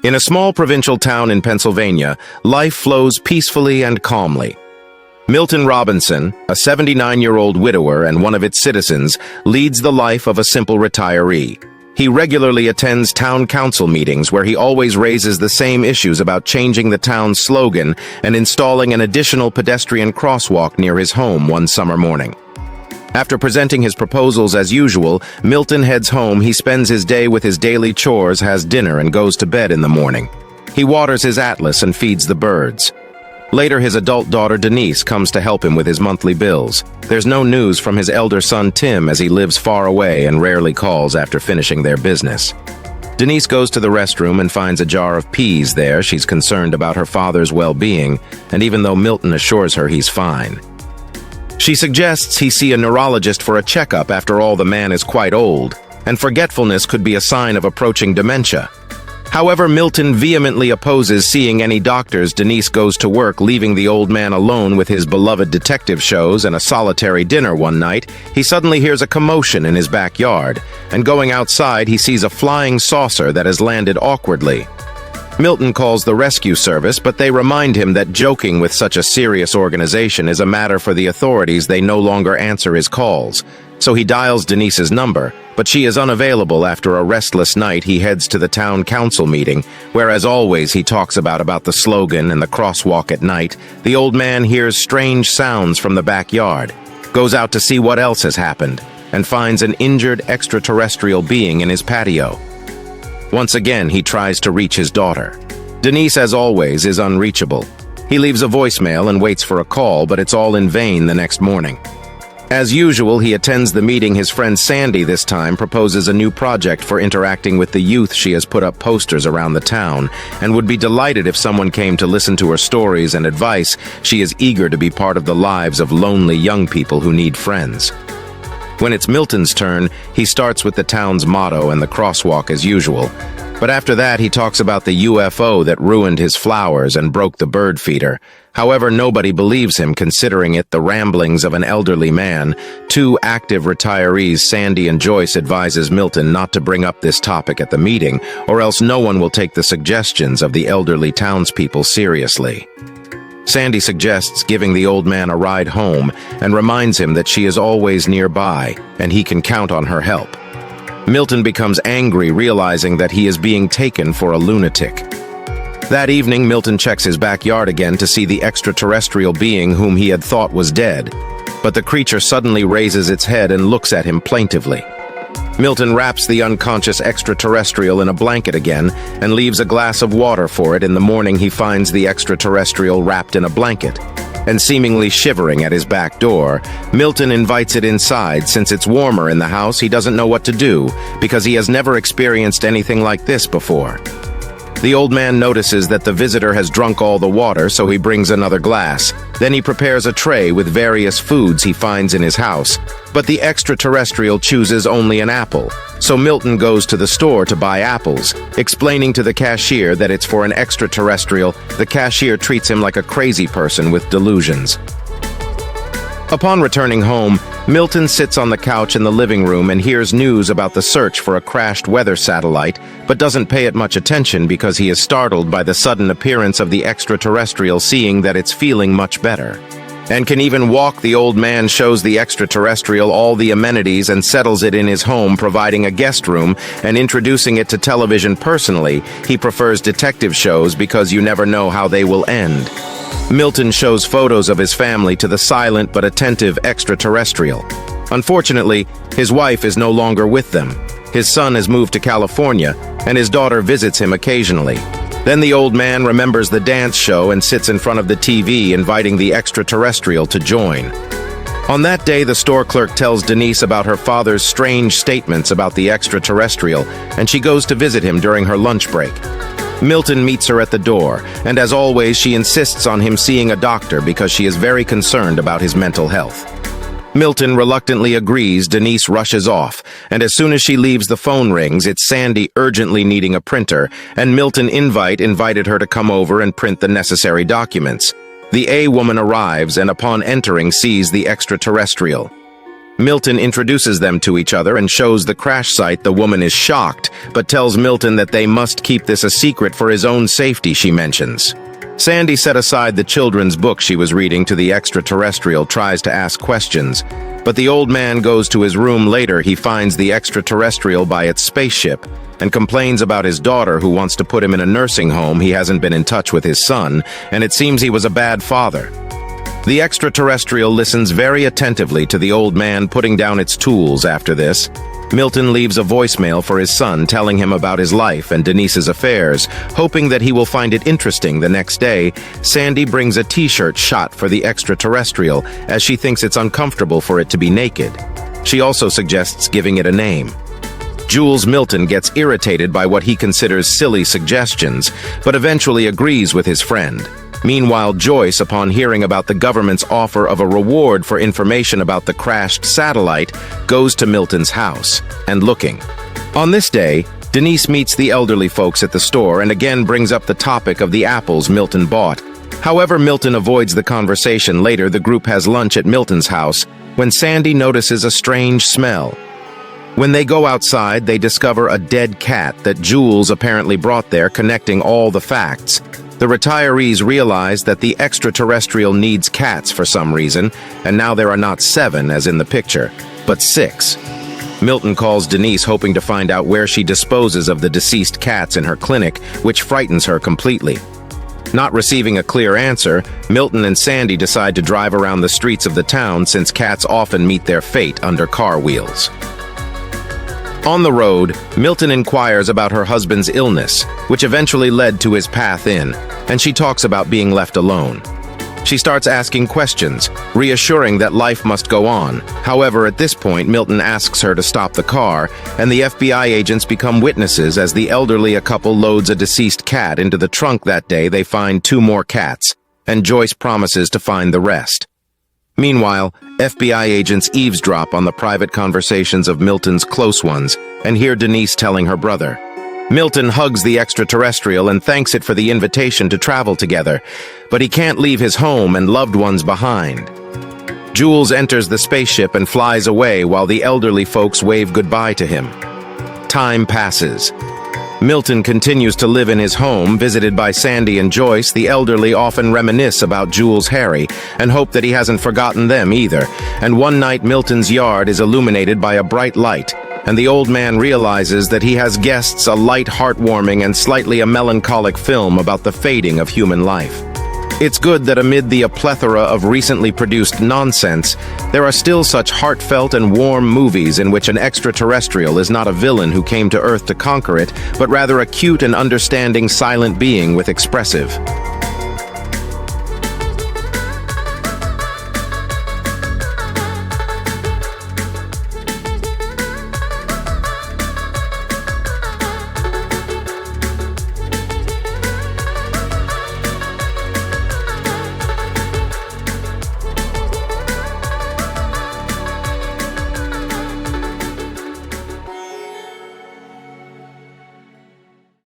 In a small provincial town in Pennsylvania, life flows peacefully and calmly. Milton Robinson, a 79-year-old widower and one of its citizens, leads the life of a simple retiree. He regularly attends town council meetings where he always raises the same issues about changing the town's slogan and installing an additional pedestrian crosswalk near his home one summer morning. After presenting his proposals as usual, Milton heads home. He spends his day with his daily chores, has dinner, and goes to bed in the morning. He waters his atlas and feeds the birds. Later, his adult daughter Denise comes to help him with his monthly bills. There's no news from his elder son Tim as he lives far away and rarely calls after finishing their business. Denise goes to the restroom and finds a jar of peas there. She's concerned about her father's well-being, and even though Milton assures her he's fine. She suggests he see a neurologist for a checkup. After all, the man is quite old, and forgetfulness could be a sign of approaching dementia. However, Milton vehemently opposes seeing any doctors. Denise goes to work, leaving the old man alone with his beloved detective shows and a solitary dinner. One night, he suddenly hears a commotion in his backyard, and going outside, he sees a flying saucer that has landed awkwardly. Milton calls the rescue service, but they remind him that joking with such a serious organization is a matter for the authorities. They no longer answer his calls. So he dials Denise's number, but she is unavailable. After a restless night, he heads to the town council meeting, where as always he talks about the slogan and the crosswalk at night. The old man hears strange sounds from the backyard, goes out to see what else has happened, and finds an injured extraterrestrial being in his patio. Once again, he tries to reach his daughter. Denise, as always, is unreachable. He leaves a voicemail and waits for a call, but it's all in vain the next morning. As usual, he attends the meeting. His friend Sandy this time proposes a new project for interacting with the youth. She has put up posters around the town and would be delighted if someone came to listen to her stories and advice. She is eager to be part of the lives of lonely young people who need friends. When it's Milton's turn, he starts with the town's motto and the crosswalk as usual. But after that, he talks about the UFO that ruined his flowers and broke the bird feeder. However, nobody believes him, considering it the ramblings of an elderly man. Two active retirees, Sandy and Joyce, advises Milton not to bring up this topic at the meeting, or else no one will take the suggestions of the elderly townspeople seriously. Sandy suggests giving the old man a ride home and reminds him that she is always nearby and he can count on her help. Milton becomes angry, realizing that he is being taken for a lunatic. That evening, Milton checks his backyard again to see the extraterrestrial being whom he had thought was dead, but the creature suddenly raises its head and looks at him plaintively. Milton wraps the unconscious extraterrestrial in a blanket again and leaves a glass of water for it. In the morning, he finds the extraterrestrial wrapped in a blanket and seemingly shivering at his back door. Milton invites it inside. Since it's warmer in the house, he doesn't know what to do because he has never experienced anything like this before. The old man notices that the visitor has drunk all the water, so he brings another glass. Then he prepares a tray with various foods he finds in his house, but the extraterrestrial chooses only an apple. So Milton goes to the store to buy apples, explaining to the cashier that it's for an extraterrestrial. The cashier treats him like a crazy person with delusions. Upon returning home, Milton sits on the couch in the living room and hears news about the search for a crashed weather satellite, but doesn't pay it much attention because he is startled by the sudden appearance of the extraterrestrial, seeing that it's feeling much better and can even walk. The old man shows the extraterrestrial all the amenities and settles it in his home, providing a guest room and introducing it to television. Personally, he prefers detective shows because you never know how they will end. Milton shows photos of his family to the silent but attentive extraterrestrial. Unfortunately, his wife is no longer with them. His son has moved to California, and his daughter visits him occasionally. Then the old man remembers the dance show and sits in front of the TV, inviting the extraterrestrial to join. On that day, the store clerk tells Denise about her father's strange statements about the extraterrestrial, and she goes to visit him during her lunch break. Milton meets her at the door, and as always, she insists on him seeing a doctor because she is very concerned about his mental health. Milton reluctantly agrees. Denise rushes off, and as soon as she leaves, the phone rings. It's Sandy urgently needing a printer, and Milton invited her to come over and print the necessary documents. The A-woman arrives and upon entering sees the extraterrestrial. Milton introduces them to each other and shows the crash site. The woman is shocked, but tells Milton that they must keep this a secret for his own safety, she mentions. Sandy set aside the children's book she was reading to the extraterrestrial, tries to ask questions, but the old man goes to his room later. He finds the extraterrestrial by its spaceship and complains about his daughter who wants to put him in a nursing home. He hasn't been in touch with his son, and it seems he was a bad father. The extraterrestrial listens very attentively to the old man putting down its tools. After this, Milton leaves a voicemail for his son telling him about his life and Denise's affairs, hoping that he will find it interesting. The next day, Sandy brings a t-shirt shot for the extraterrestrial as she thinks it's uncomfortable for it to be naked. She also suggests giving it a name. Jules Milton gets irritated by what he considers silly suggestions, but eventually agrees with his friend. Meanwhile, Joyce, upon hearing about the government's offer of a reward for information about the crashed satellite, goes to Milton's house and looking. On this day, Denise meets the elderly folks at the store and again brings up the topic of the apples Milton bought. However, Milton avoids the conversation. Later, the group has lunch at Milton's house when Sandy notices a strange smell. When they go outside, they discover a dead cat that Jules apparently brought there, connecting all the facts. The retirees realize that the extraterrestrial needs cats for some reason, and now there are not 7, as in the picture, but 6. Milton calls Denise, hoping to find out where she disposes of the deceased cats in her clinic, which frightens her completely. Not receiving a clear answer, Milton and Sandy decide to drive around the streets of the town, since cats often meet their fate under car wheels. On the road, Milton inquires about her husband's illness, which eventually led to his path in, and she talks about being left alone. She starts asking questions, reassuring that life must go on. However, at this point, Milton asks her to stop the car, and the FBI agents become witnesses as the elderly couple loads a deceased cat into the trunk. That day, they find 2 more cats, and Joyce promises to find the rest. Meanwhile, FBI agents eavesdrop on the private conversations of Milton's close ones and hear Denise telling her brother. Milton hugs the extraterrestrial and thanks it for the invitation to travel together, but he can't leave his home and loved ones behind. Jules enters the spaceship and flies away while the elderly folks wave goodbye to him. Time passes. Milton continues to live in his home, visited by Sandy and Joyce. The elderly often reminisce about Jules' Harry and hope that he hasn't forgotten them either. And one night, Milton's yard is illuminated by a bright light, and the old man realizes that he has guests. A light, heartwarming, and slightly a melancholic film about the fading of human life. It's good that amid the plethora of recently produced nonsense, there are still such heartfelt and warm movies in which an extraterrestrial is not a villain who came to Earth to conquer it, but rather a cute and understanding silent being with expressive